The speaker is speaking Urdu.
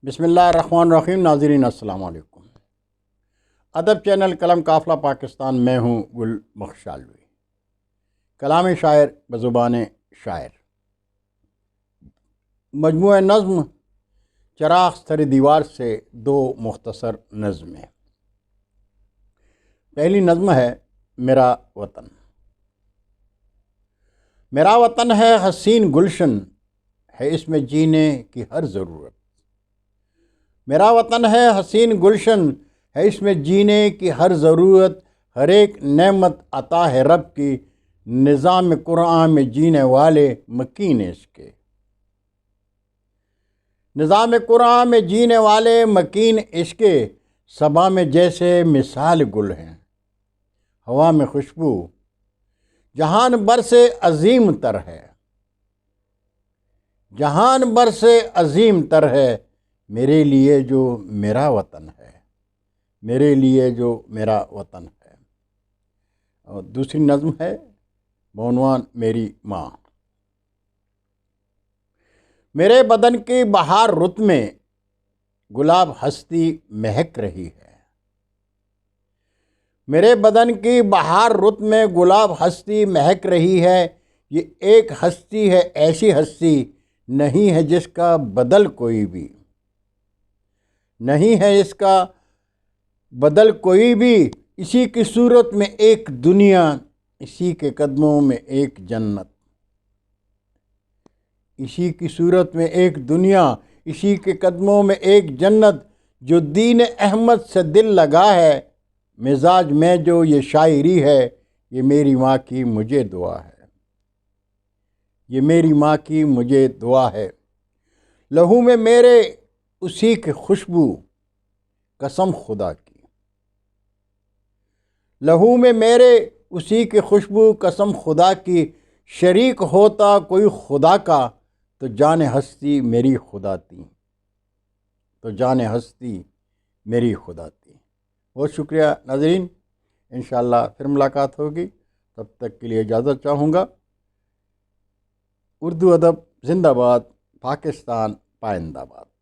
بسم اللہ الرحمن الرحیم۔ ناظرین السلام علیکم۔ ادب چینل قلم قافلہ پاکستان، میں ہوں گل بخشالوی۔ کلام شاعر بزبان شاعر، مجموعہ نظم چراغ سر دیوار سے دو مختصر نظمیں۔ پہلی نظم ہے میرا وطن۔ میرا وطن ہے حسین گلشن، ہے اس میں جینے کی ہر ضرورت۔ میرا وطن ہے حسین گلشن، ہے اس میں جینے کی ہر ضرورت۔ ہر ایک نعمت عطا ہے رب کی، نظام قرآن میں جینے والے مکین اس کے۔ نظام قرآن میں جینے والے مکین اس کے، صبا میں جیسے مثال گل ہیں، ہوا میں خوشبو جہان بر سے عظیم تر ہے۔ جہان بر سے عظیم تر ہے، میرے لیے جو میرا وطن ہے، میرے لیے جو میرا وطن ہے۔ اور دوسری نظم ہے بعنوان میری ماں۔ میرے بدن کی بہار رت میں گلاب ہستی مہک رہی ہے۔ میرے بدن کی بہار رت میں گلاب ہستی مہک رہی ہے۔ یہ ایک ہستی ہے، ایسی ہستی نہیں ہے جس کا بدل کوئی بھی، نہیں ہے اس کا بدل کوئی بھی۔ اسی کی صورت میں ایک دنیا، اسی کے قدموں میں ایک جنت۔ اسی کی صورت میں ایک دنیا، اسی کے قدموں میں ایک جنت۔ جو دین احمد سے دل لگا ہے، مزاج میں جو یہ شاعری ہے، یہ میری ماں کی مجھے دعا ہے، یہ میری ماں کی مجھے دعا ہے۔ لہو میں میرے اسی کی خوشبو، قسم خدا کی۔ لہو میں میرے اسی کی خوشبو، قسم خدا کی۔ شریک ہوتا کوئی خدا کا، تو جان ہستی میری خدا تھی، تو جان ہستی میری خدا تھی۔ بہت شکریہ ناظرین، انشاءاللہ پھر ملاقات ہوگی، تب تک کے لیے اجازت چاہوں گا۔ اردو ادب زندہ باد، پاکستان پائندہ باد۔